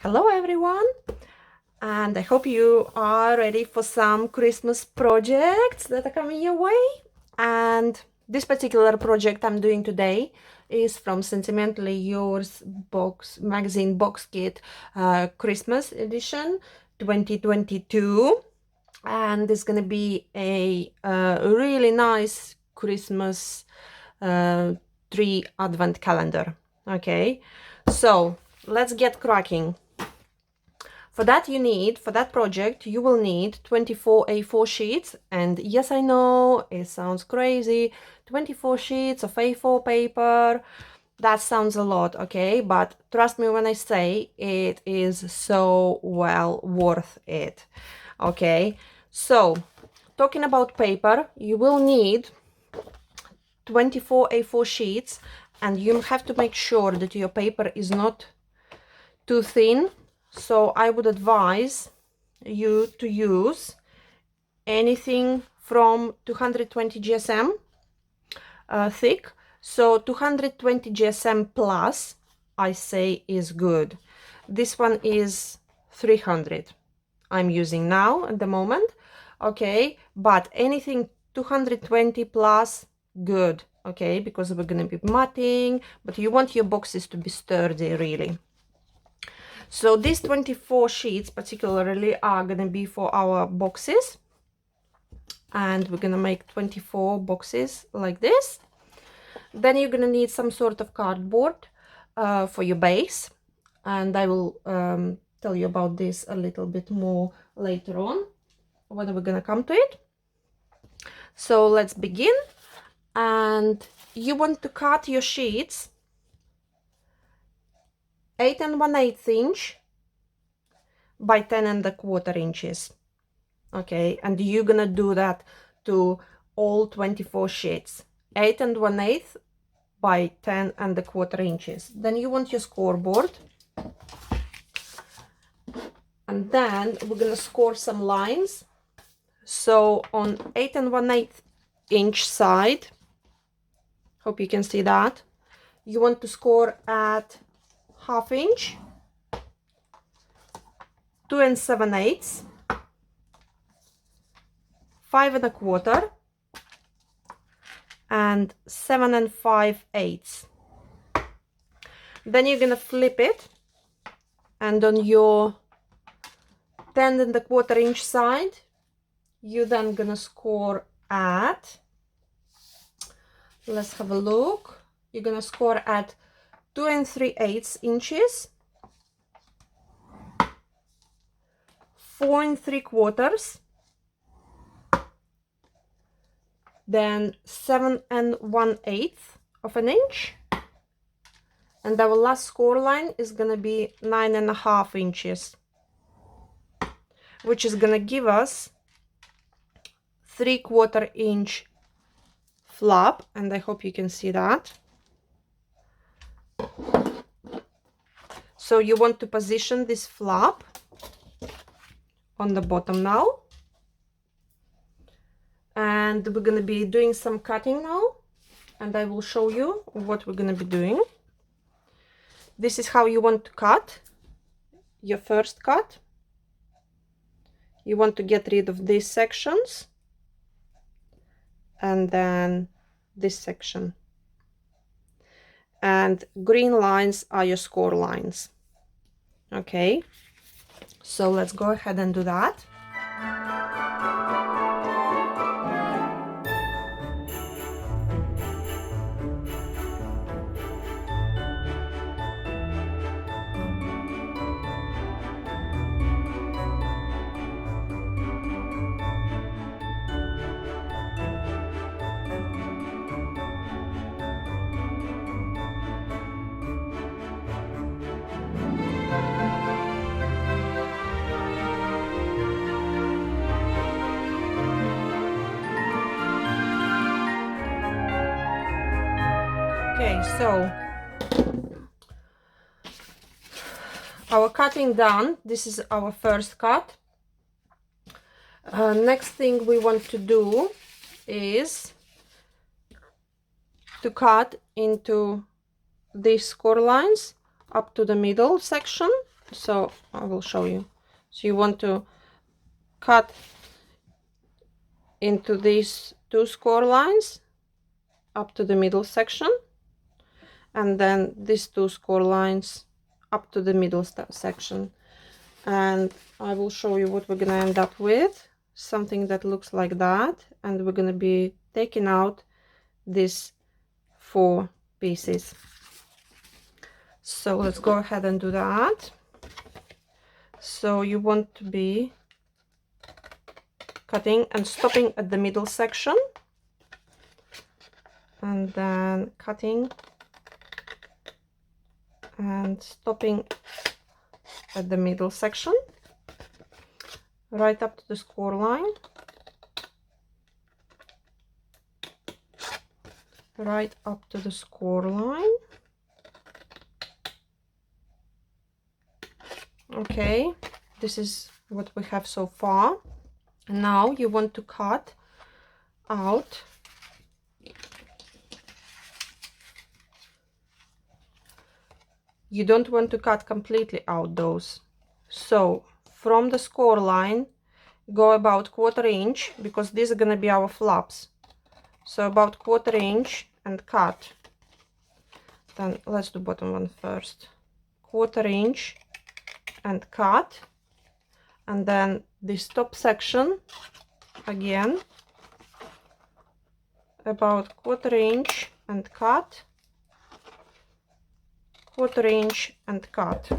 Hello everyone, and I hope you are ready for some Christmas projects that are coming your way. And this particular project I'm doing today is from Sentimentally Yours magazine box kit, Christmas edition 2022, and it's gonna be a really nice Christmas tree advent calendar. Okay, so let's get cracking. For that project, you will need 24 A4 sheets. And yes, I know, it sounds crazy. 24 sheets of A4 paper, that sounds a lot, okay? But trust me when I say it is so well worth it, okay? So, talking about paper, you will need 24 A4 sheets, and you have to make sure that your paper is not too thin. So I would advise you to use anything from 220 GSM thick. So 220 GSM plus, I say, is good. This one is 300 I'm using now at the moment, okay? But anything 220 plus, good, okay? Because we're gonna be matting, but you want your boxes to be sturdy, really. So these 24 sheets particularly are going to be for our boxes, and we're going to make 24 boxes like this. Then you're going to need some sort of cardboard for your base, and I will tell you about this a little bit more later on when we're going to come to it. So let's begin. And you want to cut your sheets 8 1/8 inch by 10 1/4 inches, okay? And you're gonna do that to all 24 sheets, 8 1/8 by 10 1/4 inches. Then you want your scoreboard, and then we're gonna score some lines. So on 8 1/8 inch side, hope you can see that, you want to score at 1/2 inch, 2 7/8, 5 1/4, and 7 5/8. Then you're gonna flip it, and on your 10 1/4 inch side, you then gonna score at, let's have a look, you're gonna score at 2 3/8 inches, 4 3/4, then 7 1/8 of an inch, and our last score line is gonna be 9 1/2 inches, which is gonna give us 3/4 inch flap, and I hope you can see that. So you want to position this flap on the bottom now, and we're going to be doing some cutting now, and I will show you what we're going to be doing. This is how you want to cut your first cut. You want to get rid of these sections, and then this section, and green lines are your score lines, okay? So let's go ahead and do that. Okay, so our cutting done. This is our first cut. Next thing we want to do is to cut into these score lines up to the middle section. So I will show you. So you want to cut into these 2 score lines up to the middle section, and then these 2 score lines up to the middle section. And I will show you what we're gonna end up with, something that looks like that, and we're gonna be taking out these 4 pieces. So let's go ahead and do that. So you want to be cutting and stopping at the middle section, and then cutting and stopping at the middle section, right up to the score line, right up to the score line. Okay, this is what we have so far. Now you want to cut out you don't want to cut completely out those. So from the score line, go about 1/4 inch, because these are going to be our flaps. So about 1/4 inch and cut. Then let's do bottom one first. 1/4 inch and cut. And then this top section again about 1/4 inch and cut. 1/4 inch and cut.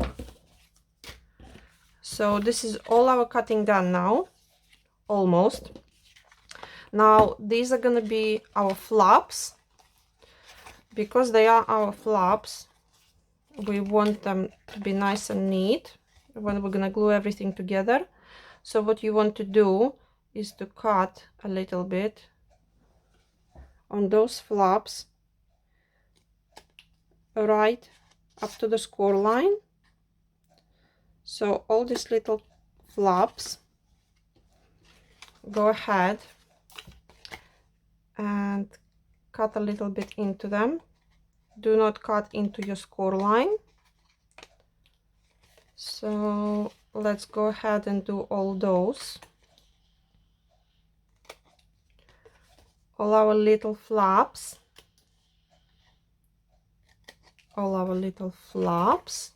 So this is all our cutting done now, almost. Now these are going to be our flaps. Because they are our flaps, we want them to be nice and neat when we're going to glue everything together. So what you want to do is to cut a little bit on those flaps right up to the score line. So all these little flaps, go ahead and cut a little bit into them. Do not cut into your score line. So let's go ahead and do all those. All our little flaps. All our little flaps.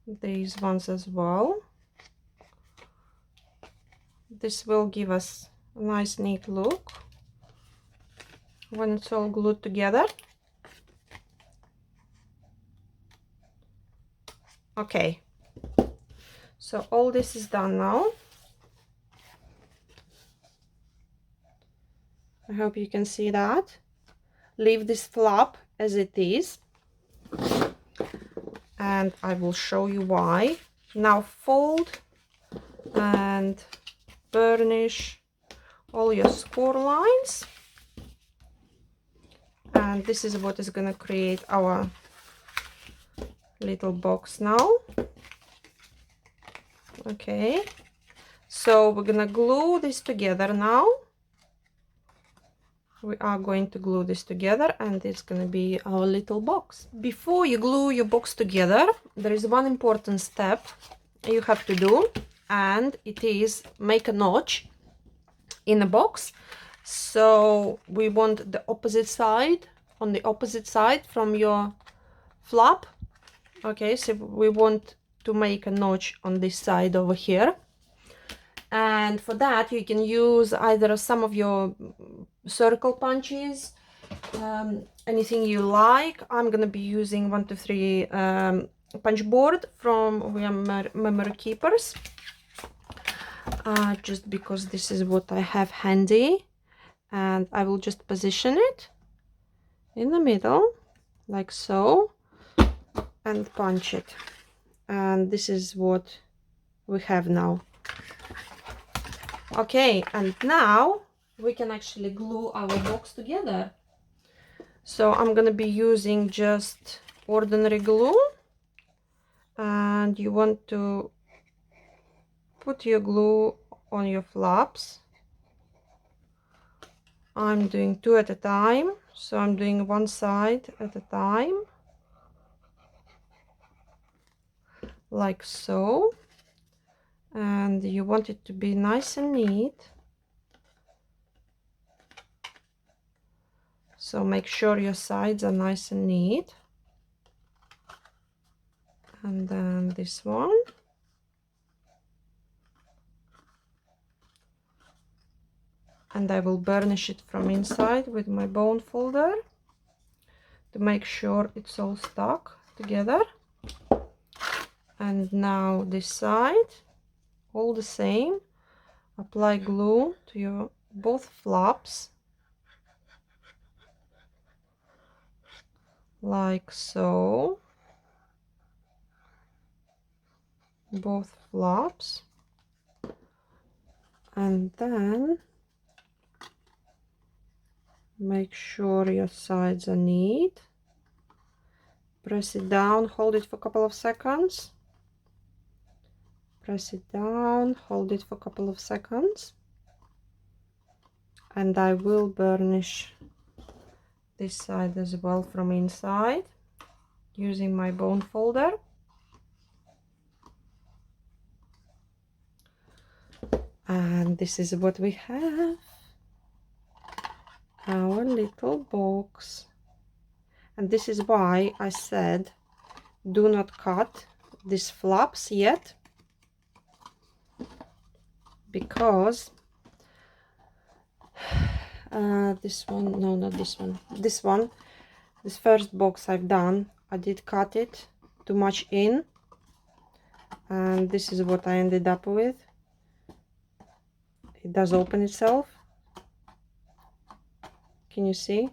These ones as well. This will give us a nice neat look when it's all glued together. Okay, so all this is done now. I hope you can see that. Leave this flap as it is, and I will show you why. Now fold and burnish all your score lines, and this is what is going to create our little box now. Okay, so we're gonna glue this together now. We are going to glue this together, and it's gonna be our little box. Before you glue your box together, there is one important step you have to do, and it is make a notch in the box. So we want the opposite side, on the opposite side from your flap. Okay, so we want to make a notch on this side over here, and for that you can use either some of your circle punches, anything you like. I'm gonna be using 123 punch board from Memory Keepers, just because this is what I have handy, and I will just position it in the middle like so and punch it. And this is what we have now. Okay, and now we can actually glue our box together. So I'm gonna be using just ordinary glue, and you want to put your glue on your flaps. I'm doing 2 at a time, so I'm doing one side at a time. like so, and you want it to be nice and neat. So make sure your sides are nice and neat. And then this one. And I will burnish it from inside with my bone folder to make sure it's all stuck together. And now this side, all the same. Apply glue to your both flaps, like so. Both flaps. And then make sure your sides are neat. Press it down, hold it for a couple of seconds. Press it down, hold it for a couple of seconds. And I will burnish this side as well from inside using my bone folder. And this is what we have, our little box. And this is why I said do not cut these flaps yet, because this one, no, not this one, this one, this first box I've done, I did cut it too much in, and this is what I ended up with. It does open itself. Can you see?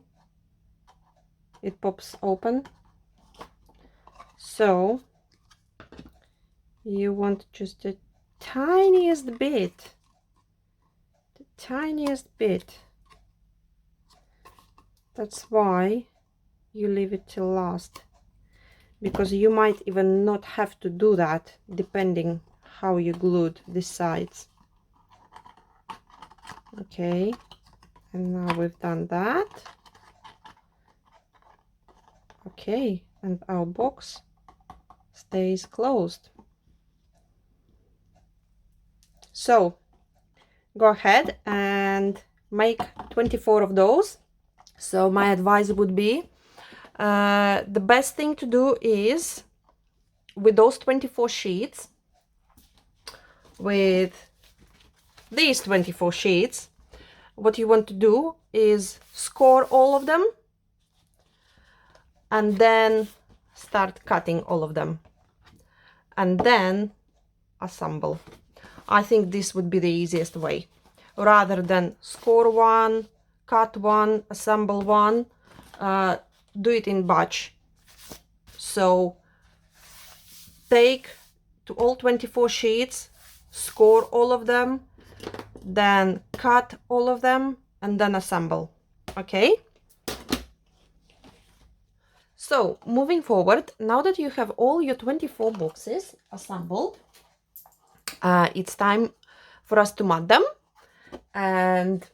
It pops open. So you want just the tiniest bit, the tiniest bit. That's why you leave it till last, because you might even not have to do that depending how you glued the sides. Okay, and now we've done that. Okay, and our box stays closed. So go ahead and make 24 of those. So my advice would be, the best thing to do is, with those 24 sheets, with these 24 sheets, what you want to do is score all of them and then start cutting all of them and then assemble. I think this would be the easiest way, rather than score one, cut one, assemble one. Do it in batch. So take to all 24 sheets, score all of them, then cut all of them, and then assemble. Okay? So moving forward, now that you have all your 24 boxes assembled, it's time for us to mat them. And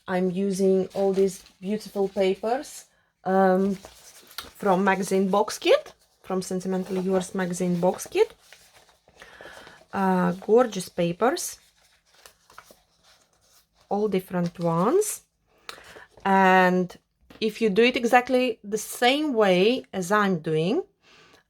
I'm using all these beautiful papers from magazine box kit, from Sentimentally Yours magazine box kit. Gorgeous papers, all different ones. And if you do it exactly the same way as I'm doing,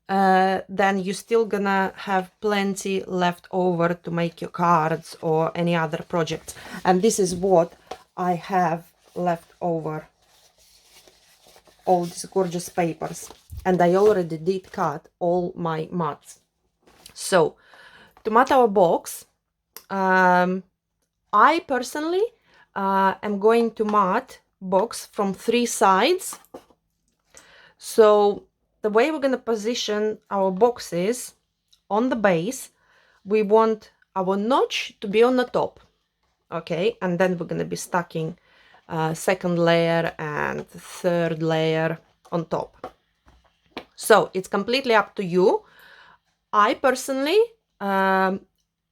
then you're still gonna have plenty left over to make your cards or any other projects. And this is what I have left over, all these gorgeous papers. And I already did cut all my mats. So to mat our box, I personally am going to mat box from 3 sides. So the way we're going to position our boxes on the base, we want our notch to be on the top. Okay, and then we're going to be stacking second layer and third layer on top. So it's completely up to you. I personally am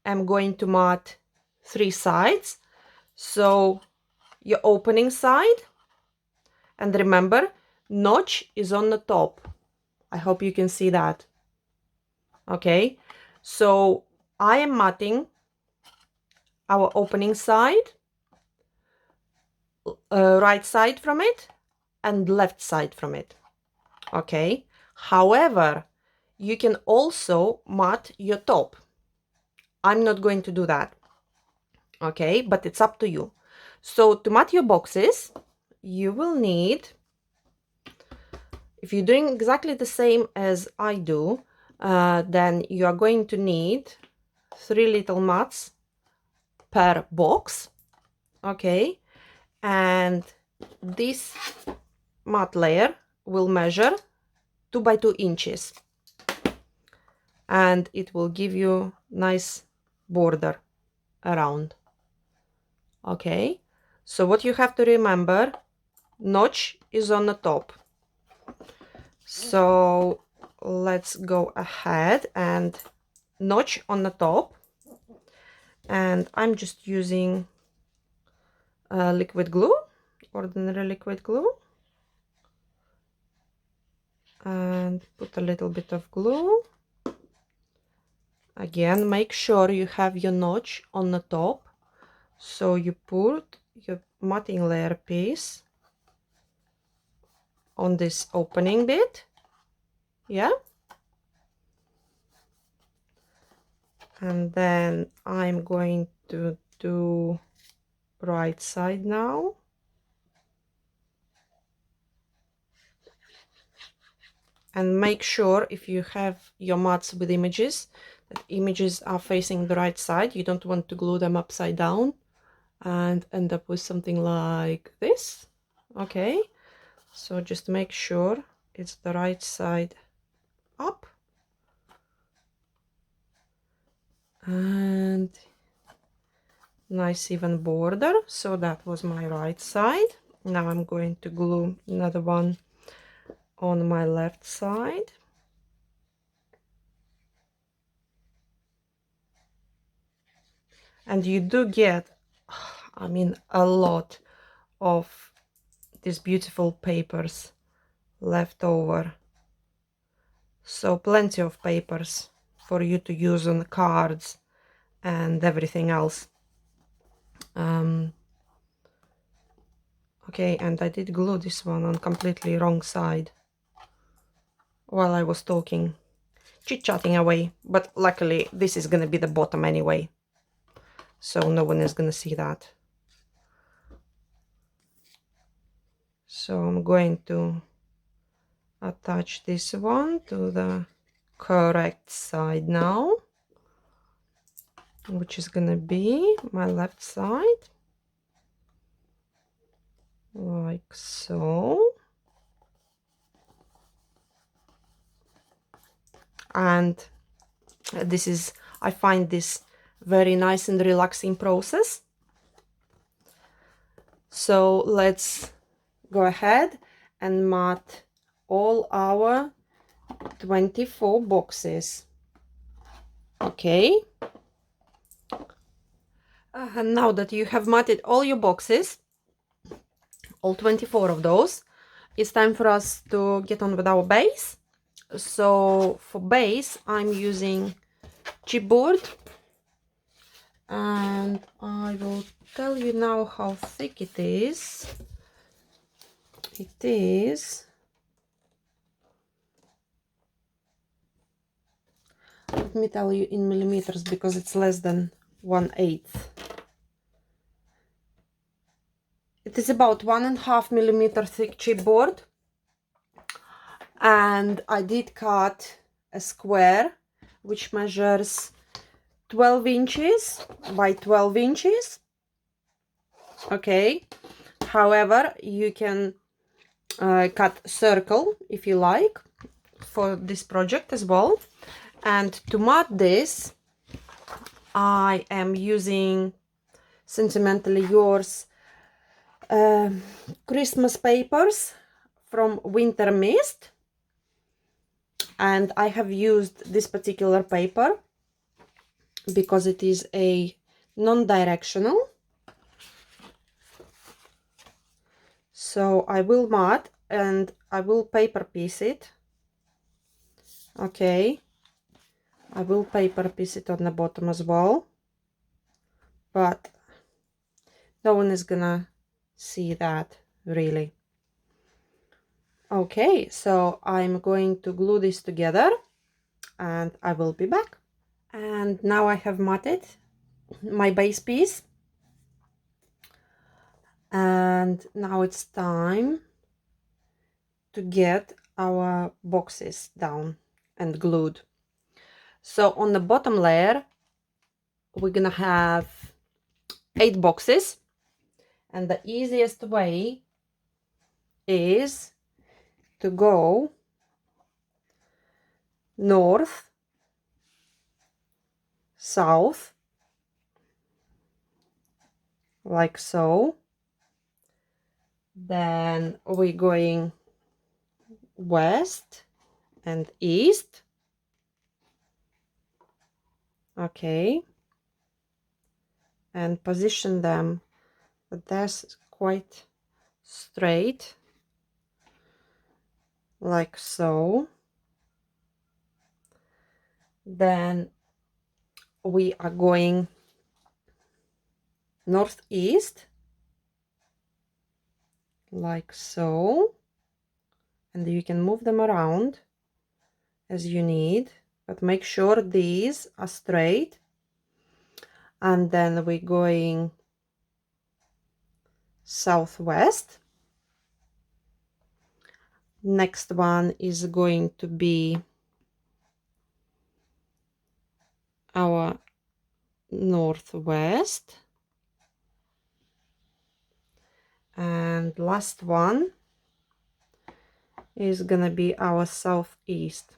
going to mat 3 sides. So your opening side, and remember, notch is on the top. I hope you can see that. Okay, So I am matting our opening side, right side from it, and left side from it. Okay. However, you can also mat your top. I'm not going to do that. Okay, but it's up to you. So to mat your boxes, you will need, if you're doing exactly the same as I do, then you are going to need 3 little mats per box. Okay, and this mat layer will measure 2 by 2 inches, and it will give you nice border around. Okay, so what you have to remember, notch is on the top. So let's go ahead and notch on the top, and I'm just using liquid glue, ordinary liquid glue, and put a little bit of glue. Again, make sure you have your notch on the top. So you put your matting layer piece on this opening bit, yeah, and then I'm going to do right side now. And make sure, if you have your mats with images, that images are facing the right side. You don't want to glue them upside down and end up with something like this. Okay, so just make sure it's the right side up. And nice even border. So that was my right side. Now I'm going to glue another one on my left side. And you do get, I mean, a lot of these beautiful papers left over. So plenty of papers for you to use on cards and everything else. Okay, and I did glue this one on completely wrong side while I was talking, chit-chatting away, but luckily this is gonna be the bottom anyway, so no one is gonna see that. So I'm going to attach this one to the correct side now, which is gonna be my left side, like so. And this is, I find this very nice and relaxing process. So let's go ahead and mat all our 24 boxes. Okay, and now that you have matted all your boxes, all 24 of those, it's time for us to get on with our base. So for base, I'm using chipboard, and I will tell you now how thick it is. It is, let me tell you in millimeters because it's less than 1/8. It is about 1.5 millimeter thick chipboard, and I did cut a square which measures 12 inches by 12 inches. Okay, however, you can cut circle if you like for this project as well. And to mat this, I am using Sentimentally Yours Christmas papers from Winter Mist, and I have used this particular paper because it is a non-directional. So I will mat and I will paper piece it, okay, I will paper piece it on the bottom as well, but no one is gonna see that really. Okay, so I'm going to glue this together and I will be back. And now I have matted my base piece, and now it's time to get our boxes down and glued. So on the bottom layer we're gonna have 8 boxes, and the easiest way is to go north, south, like so. Then we're going west and east. Okay, and position them, but that's quite straight, like so. Then we are going northeast, like so, and you can move them around as you need, but make sure these are straight. And then we're going southwest. Next one is going to be our northwest, and last one is gonna be our southeast.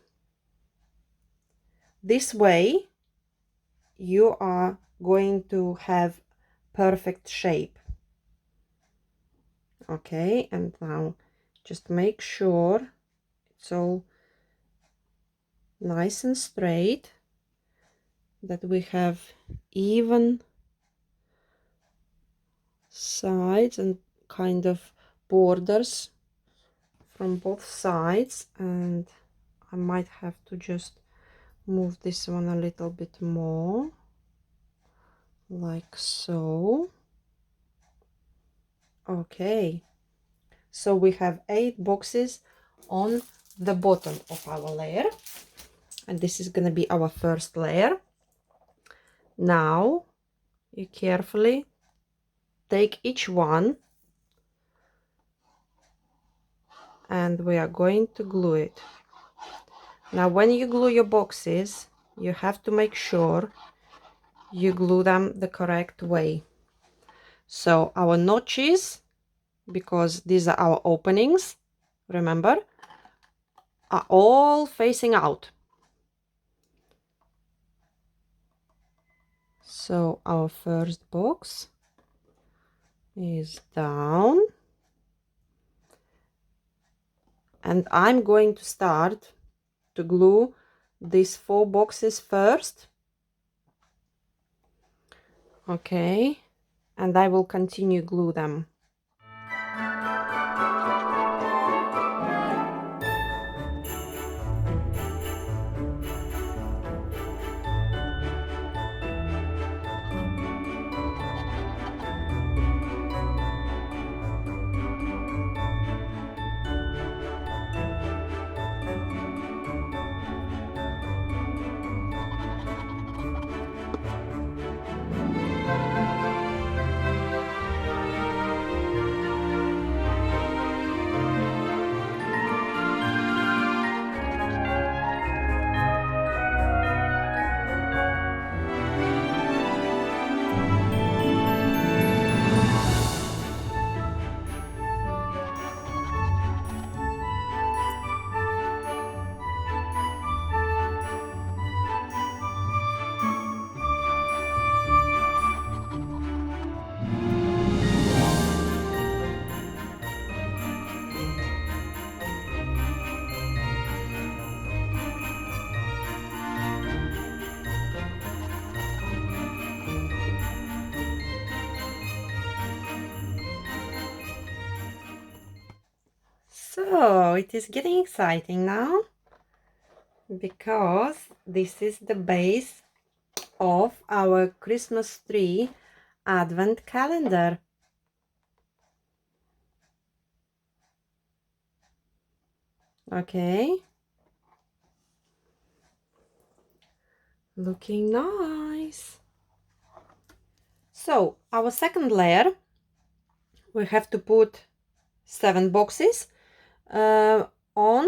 This way you are going to have perfect shape. Okay, and now just make sure it's all nice and straight, that we have even sides and kind of borders from both sides. And I might have to just move this one a little bit more, like so. Okay, so we have 8 boxes on the bottom of our layer, and this is going to be our first layer. Now you carefully take each one and we are going to glue it. Now when you glue your boxes, you have to make sure you glue them the correct way. So our notches, because these are our openings, remember, are all facing out. So our first box is down, and I'm going to start to glue these 4 boxes first. Okay, and I will continue glue them. So it is getting exciting now. because this is the base of our Christmas tree advent calendar. Okay, looking nice. So our second layer, we have to put 7 boxes on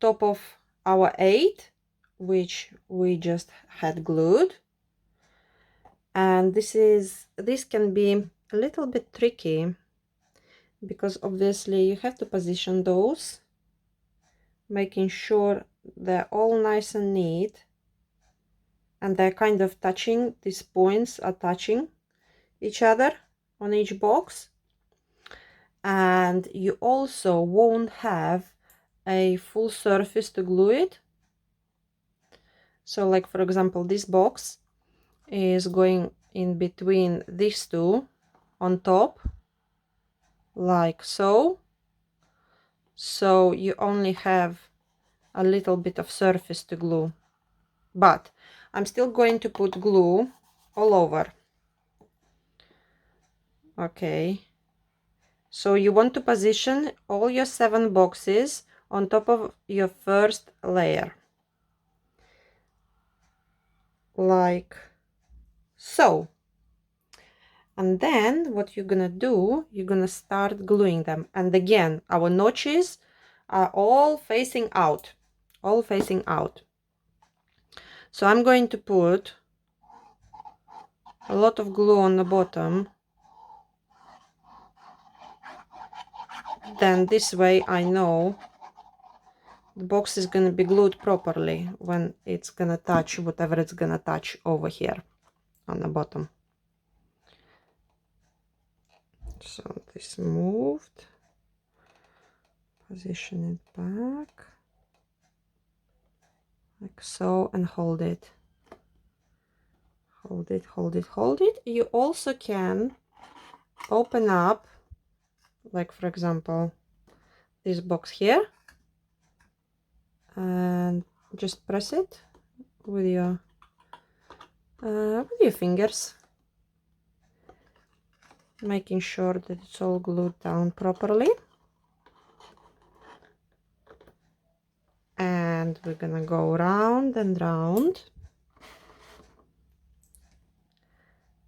top of our 8, which we just had glued. And this can be a little bit tricky because obviously you have to position those, making sure they're all nice and neat, and they're kind of touching, these points are touching each other on each box. And you also won't have a full surface to glue it. So like for example, this box is going in between these two on top, like so. So you only have a little bit of surface to glue, but I'm still going to put glue all over. Okay, so you want to position all your 7 boxes on top of your first layer, like so. And then what you're gonna do, you're gonna start gluing them. And again, our notches are all facing out, all facing out. So I'm going to put a lot of glue on the bottom. Then this way I know the box is going to be glued properly when it's going to touch whatever it's going to touch over here on the bottom. So this moved, position it back like so, and hold it, hold it, hold it, hold it. You also can open up, like for example this box here, and just press it with your fingers, making sure that it's all glued down properly. And we're gonna go round and round,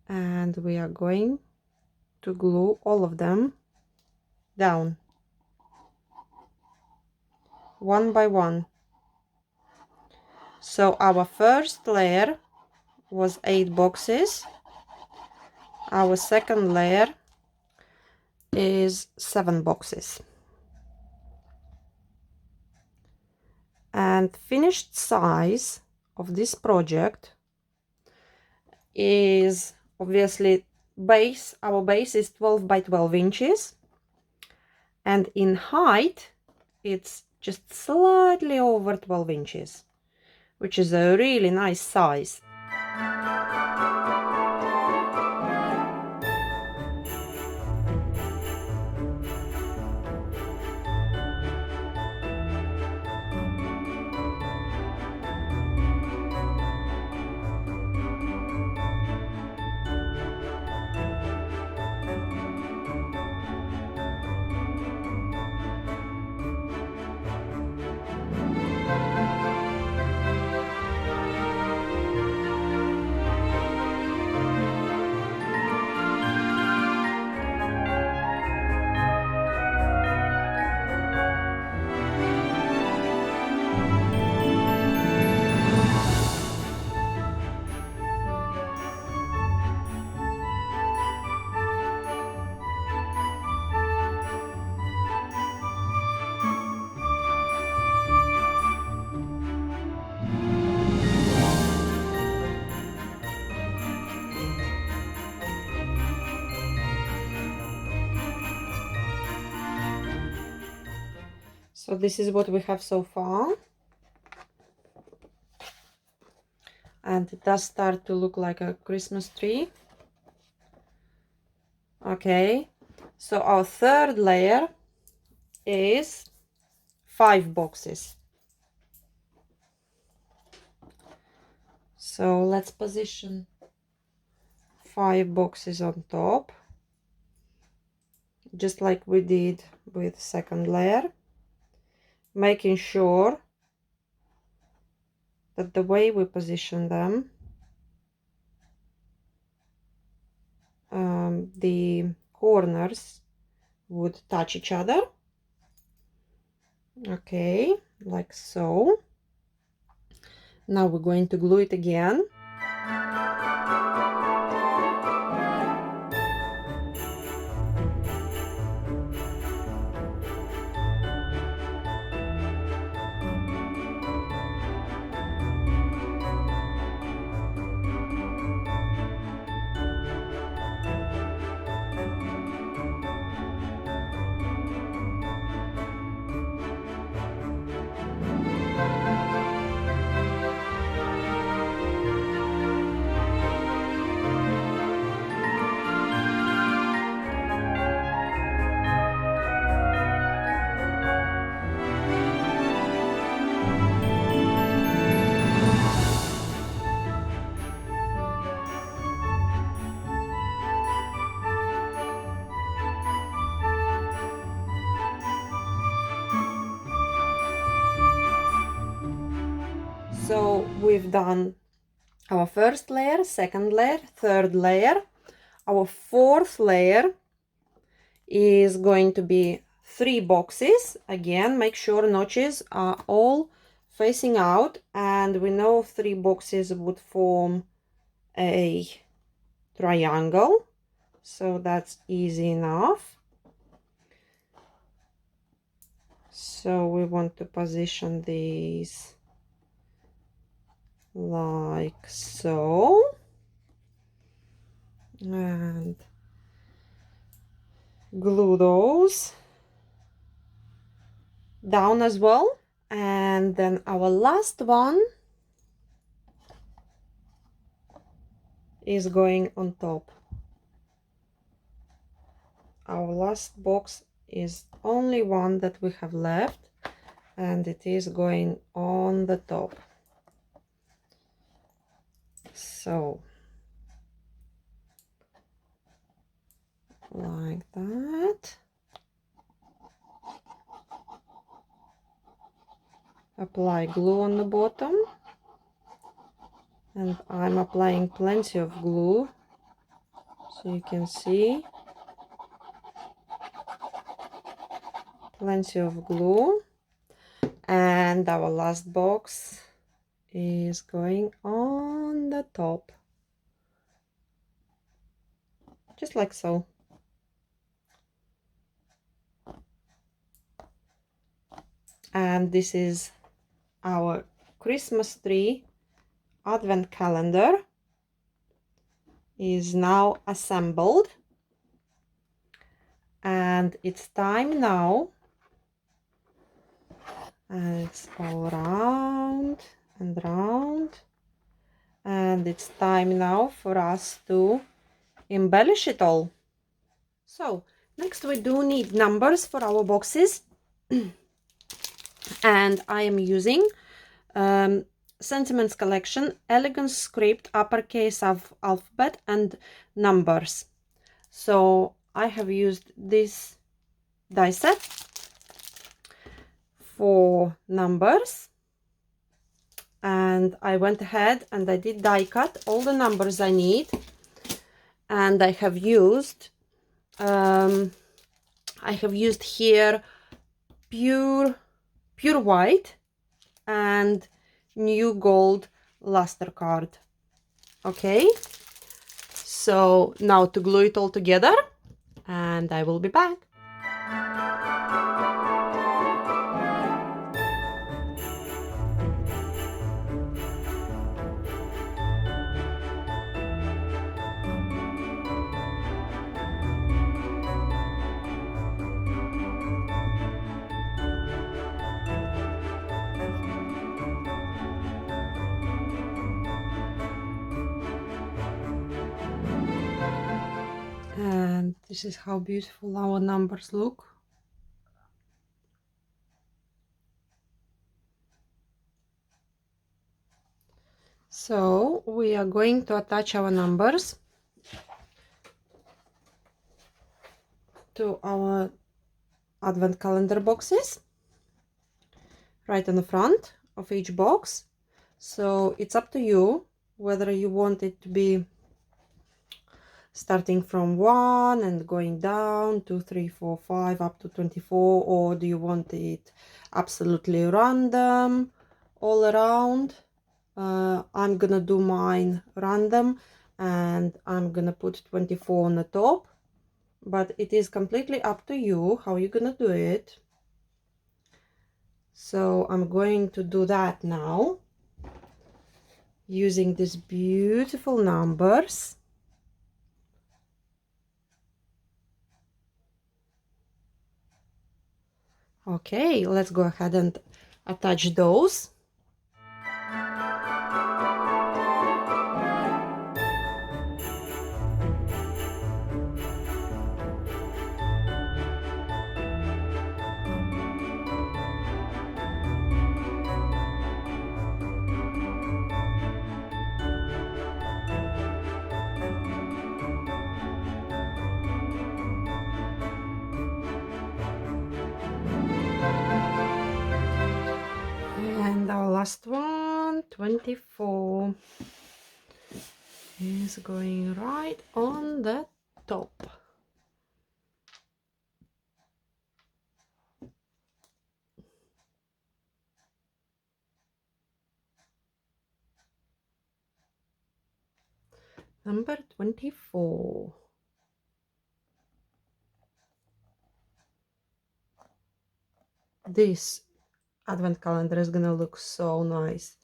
and we are going to glue all of them down one by one. So our first layer was 8 boxes, our second layer is 7 boxes, and finished size of this project is obviously our base is 12 by 12 inches, and in height it's just slightly over 12 inches, which is a really nice size. So this is what we have so far, and it does start to look like a Christmas tree. Okay, so our third layer is 5 boxes. So let's position 5 boxes on top, just like we did with second layer, making sure that the way we position them, the corners would touch each other. Okay, like so. Now we're going to glue it again. So we've done our first layer, second layer, third layer. Our fourth layer is going to be 3 boxes. Again, make sure notches are all facing out, and we know 3 boxes would form a triangle, so that's easy enough. So we want to position these like so, and glue those down as well. And then our last one is going on top. Our last box is only one that we have left, and it is going on the top. So like that. Apply glue on the bottom, and I'm applying plenty of glue so you can see. Plenty of glue, and our last box is going on the top, just like so. And this is our Christmas tree advent calendar is now assembled, and it's time now, and it's all round and round, and it's time now for us to embellish it all. So next we do need numbers for our boxes. And I am using Sentiments collection, elegant script, uppercase of alphabet and numbers. So I have used this die set for numbers, and I went ahead and I did die cut all the numbers I need, and I have used here pure white and new gold luster card. Okay, so now to glue it all together, and I will be back. And this is how beautiful our numbers look. So we are going to attach our numbers to our advent calendar boxes right on the front of each box. So it's up to you whether you want it to be starting from 1 and going down 2, 3, 4, 5 up to 24, or do you want it absolutely random all around. I'm gonna do mine random and I'm gonna put 24 on the top, but it is completely up to you how you're gonna do it. So I'm going to do that now using these beautiful numbers. Okay, let's go ahead and attach those. And our last one, 24, is going right on the top. Number 24. This advent calendar is gonna look so nice.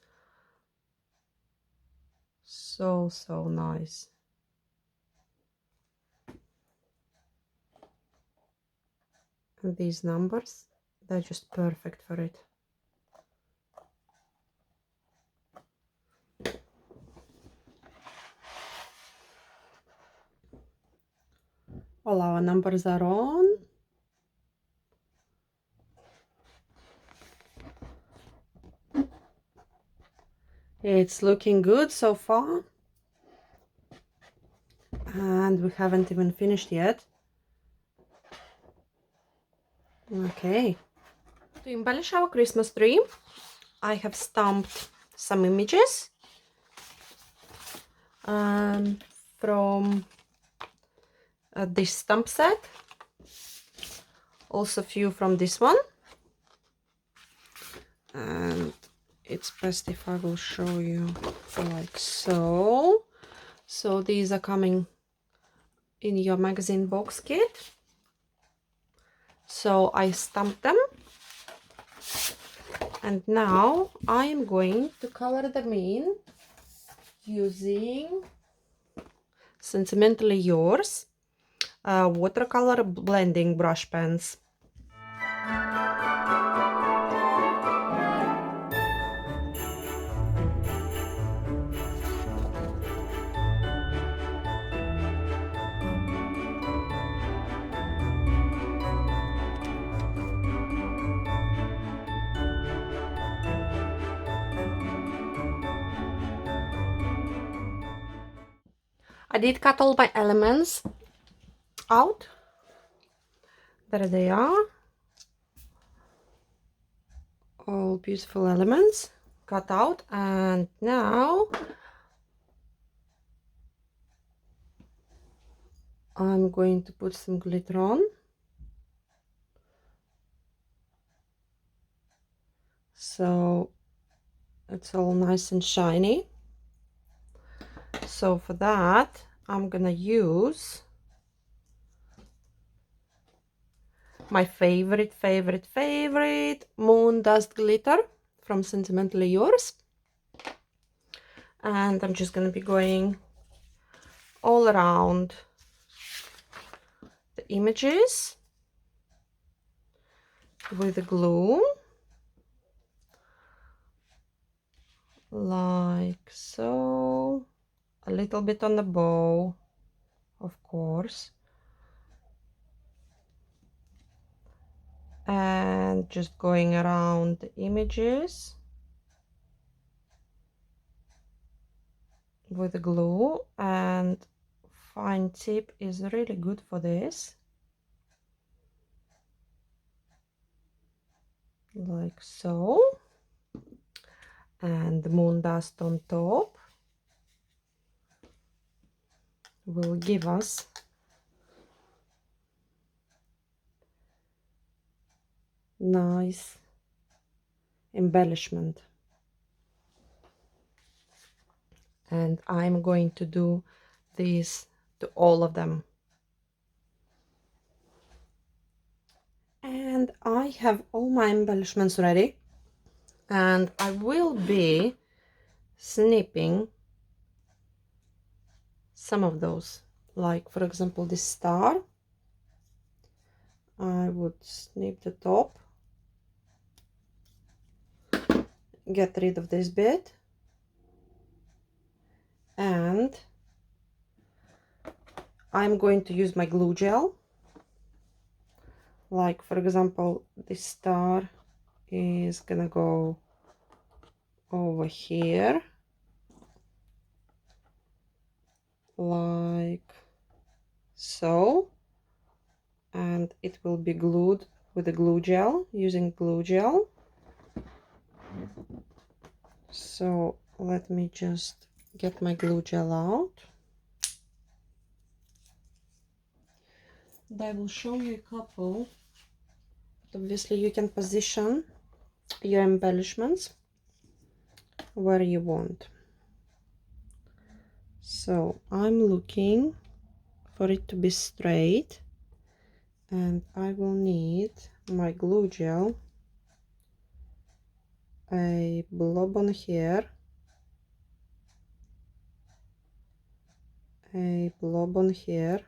So nice. And these numbers, they're just perfect for it. All our numbers are on. It's looking good so far. And we haven't even finished yet. Okay. To embellish our Christmas tree, I have stamped some images from this stamp set. Also a few from this one. And it's best if I will show you like so. So these are coming in your magazine box kit. So I stamped them. And now I am going to color them in using Sentimentally Yours watercolor blending brush pens. I did cut all my elements out. There they are. All beautiful elements cut out, and now I'm going to put some glitter on. So it's all nice and shiny. So for that, I'm gonna use my favorite moon dust glitter from Sentimentally Yours. And I'm just gonna be going all around the images with the glue, like so. A little bit on the bow, of course, and just going around the images. with glue, and fine tip is really good for this, like so, and moon dust on top will give us nice embellishment. And I'm going to do this to all of them. And I have all my embellishments ready, and I will be snipping some of those, like for example this star. I would snip the top, get rid of this bit, and I'm going to use my glue gel. Like for example this star is gonna go over here like so, and it will be glued with the glue gel, using glue gel. So let me just get my glue gel out, and I will show you a couple. Obviously you can position your embellishments where you want. So I'm looking for it to be straight, and I will need my glue gel, a blob on here, a blob on here,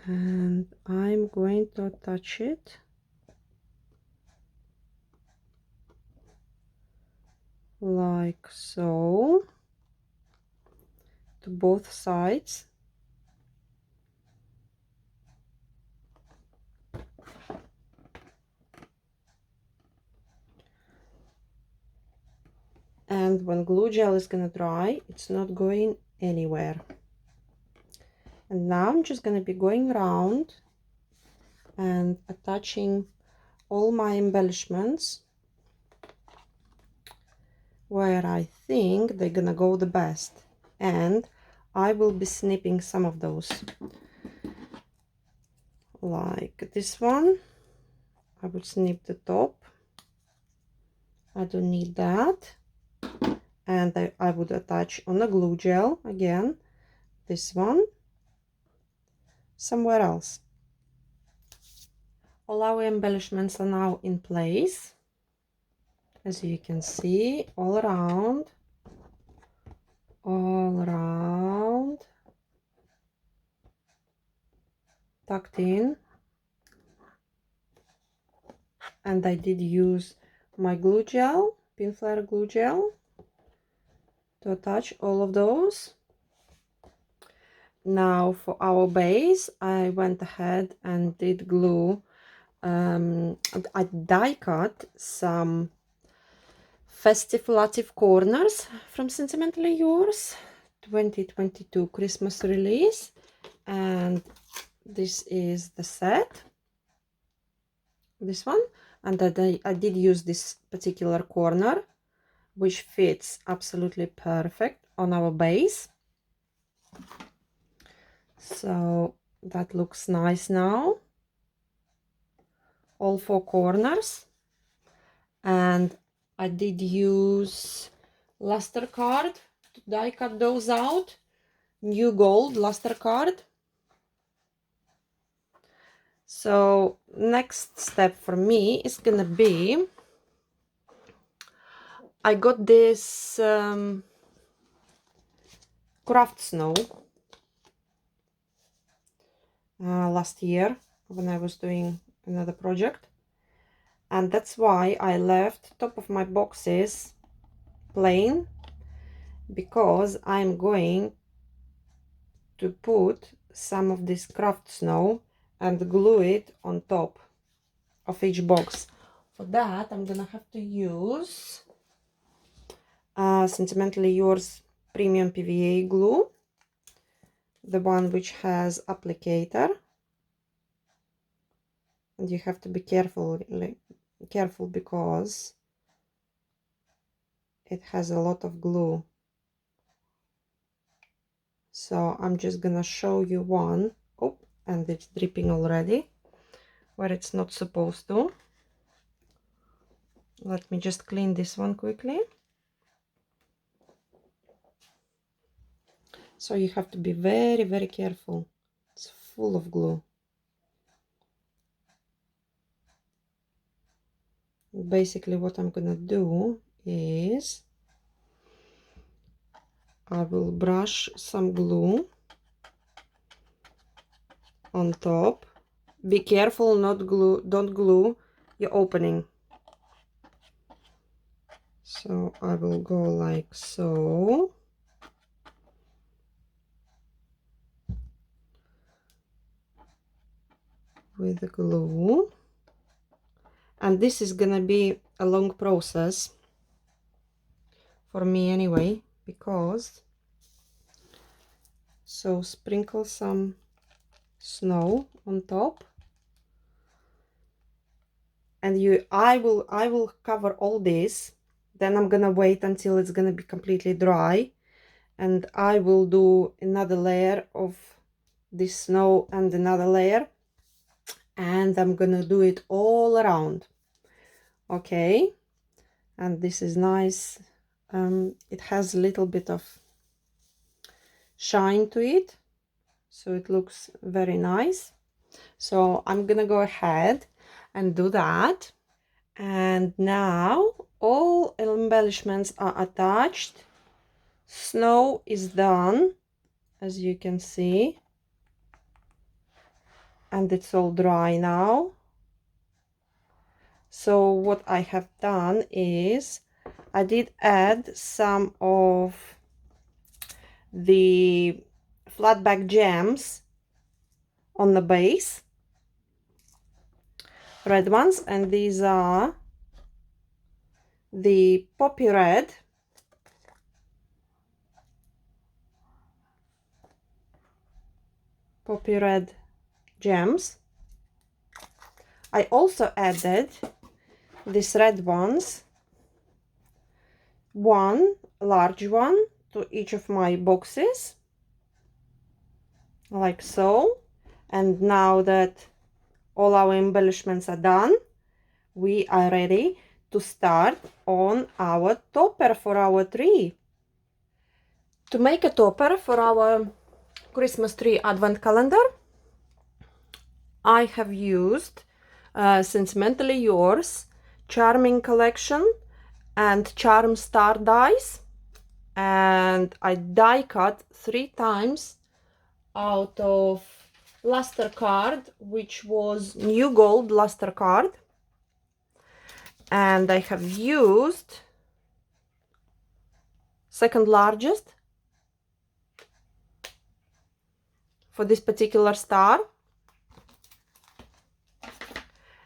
and I'm going to attach it like so to both sides. And when glue gel is gonna dry, it's not going anywhere. And now I'm just gonna be going around and attaching all my embellishments where I think they're gonna go the best, and I will be snipping some of those, like this one. I would snip the top, I don't need that, and I would attach on the glue gel again this one somewhere else. All our embellishments are now in place, as you can see, all around, tucked in. And I did use my glue gel, pin flare glue gel, to attach all of those. Now for our base, I went ahead and did glue. I die cut some festive lative corners from Sentimentally Yours 2022 Christmas release, and this is the set, this one. And I did use this particular corner, which fits absolutely perfect on our base. So that looks nice now, all four corners. And I did use luster card to die cut those out, new gold luster card. So next step for me is gonna be, I got this craft snow last year when I was doing another project, and that's why I left top of my boxes plain, because I'm going to put some of this craft snow and glue it on top of each box. For that, I'm gonna have to use Sentimentally Yours Premium PVA glue, the one which has applicator, and you have to be careful because it has a lot of glue. So I'm just gonna show you one. Oh, and it's dripping already where it's not supposed to. Let me just clean this one quickly. So you have to be very, very careful. It's full of glue. Basically what I'm gonna do is I will brush some glue on top. Be careful, don't glue your opening. So I will go like so. With the glue. And this is gonna be a long process for me anyway, because so sprinkle some snow on top, and I will cover all this. Then I'm gonna wait until it's gonna be completely dry, and I will do another layer of this snow and another layer, and I'm gonna do it all around. Okay, and this is nice. It has a little bit of shine to it, so it looks very nice. So I'm gonna go ahead and do that. And now all embellishments are attached. Snow is done, as you can see, and it's all dry now. So what I have done is I did add some of the flat back gems on the base, red ones, and these are the poppy red gems. I also added these red ones, one large one to each of my boxes, like so. And now that all our embellishments are done, we are ready to start on our topper for our tree. To make a topper for our Christmas tree advent calendar, I have used Sentimentally Yours Charming Collection and Charm Star dies, and I die cut 3 times out of luster card, which was new gold luster card, and I have used second largest for this particular star.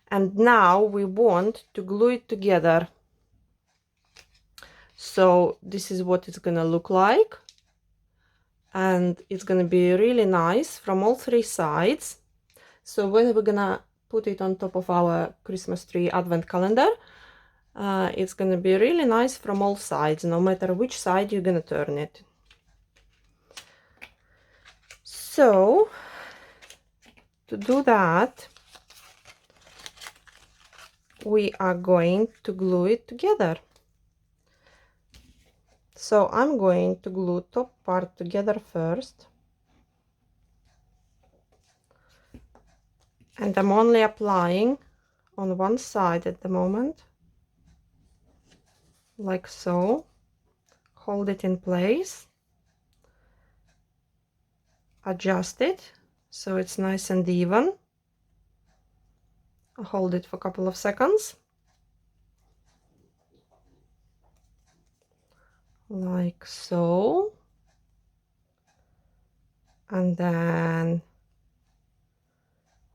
And now we want to glue it together. So this is what it's gonna look like, and it's gonna be really nice from all 3 sides. So when we're gonna put it on top of our Christmas tree advent calendar, it's gonna be really nice from all sides, no matter which side you're gonna turn it. So to do that, we are going to glue it together. So I'm going to glue top part together first, and I'm only applying on one side at the moment, like so. Hold it in place, adjust it so it's nice and even. Hold it for a couple of seconds, like so, and then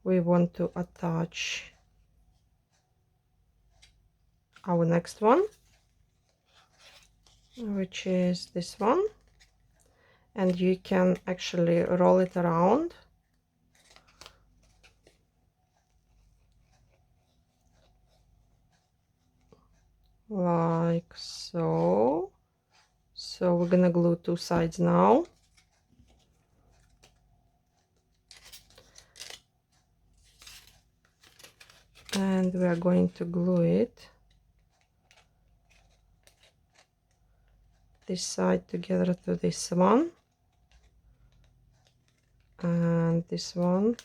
we want to attach our next one, which is this one, and you can actually roll it around like so. So we're gonna glue two sides now. And we are going to glue it this side together to this one, and this one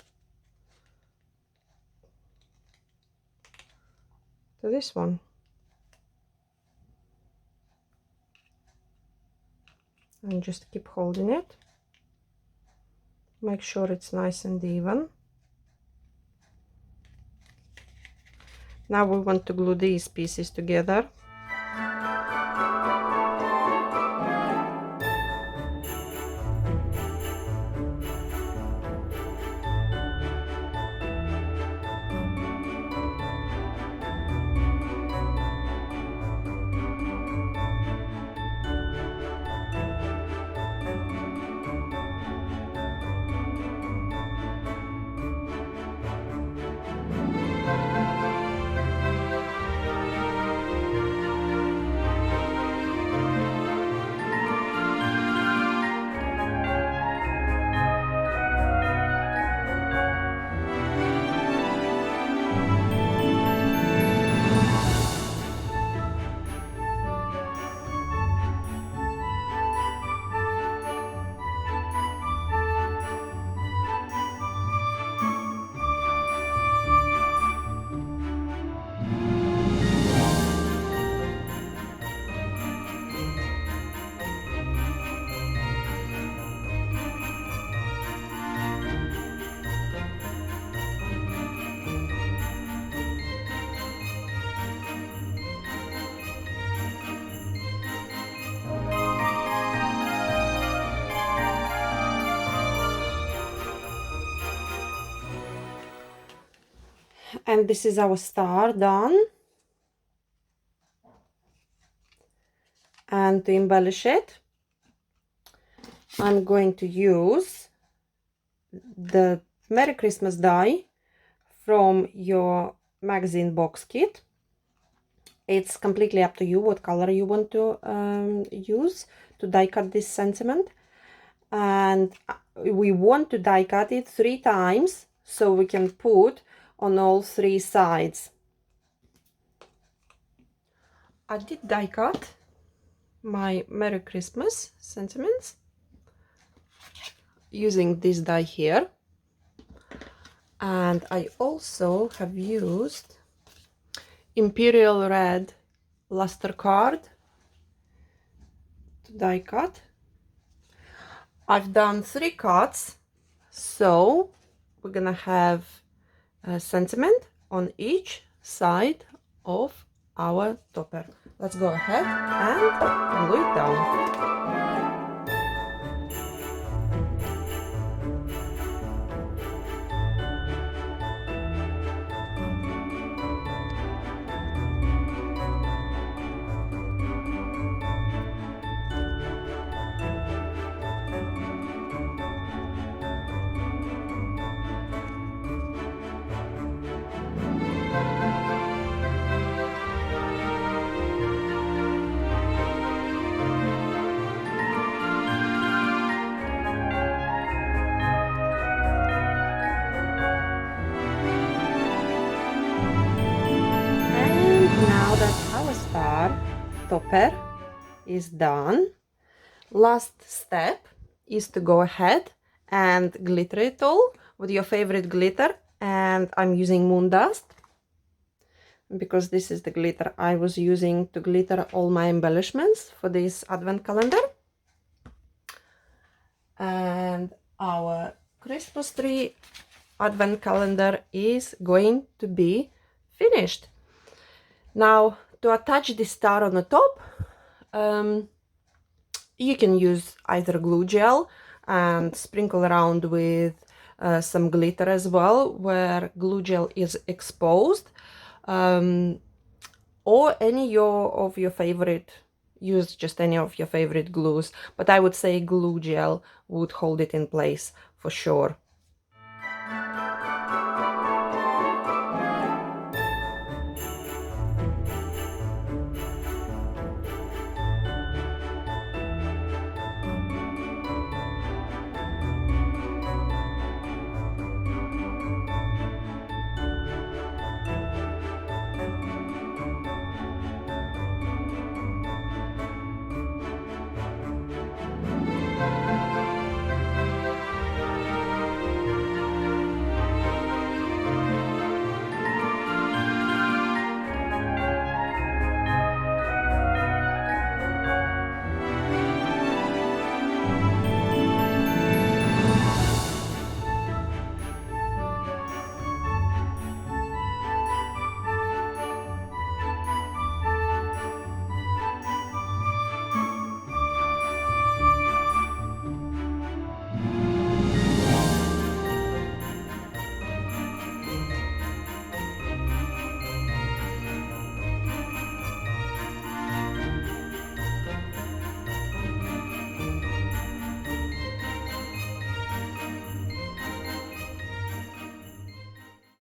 to this one. And just keep holding it. Make sure it's nice and even. Now we want to glue these pieces together. And this is our star done. And to embellish it, I'm going to use the Merry Christmas die from your magazine box kit. It's completely up to you what color you want to use to die cut this sentiment. And we want to die cut it 3 times so we can put on all 3 sides. I did die cut my Merry Christmas sentiments using this die here, and I also have used Imperial Red luster card to die cut. I've done 3 cuts, so we're gonna have a sentiment on each side of our topper. Let's go ahead and glue it down. Topper is done. Last step is to go ahead and glitter it all with your favorite glitter, and I'm using Moon Dust because this is the glitter I was using to glitter all my embellishments for this advent calendar. And our Christmas tree advent calendar is going to be finished. Now, to attach the star on the top, you can use either glue gel and sprinkle around with some glitter as well where glue gel is exposed. or of your favorite, use just any of your favorite glues, but I would say glue gel would hold it in place for sure.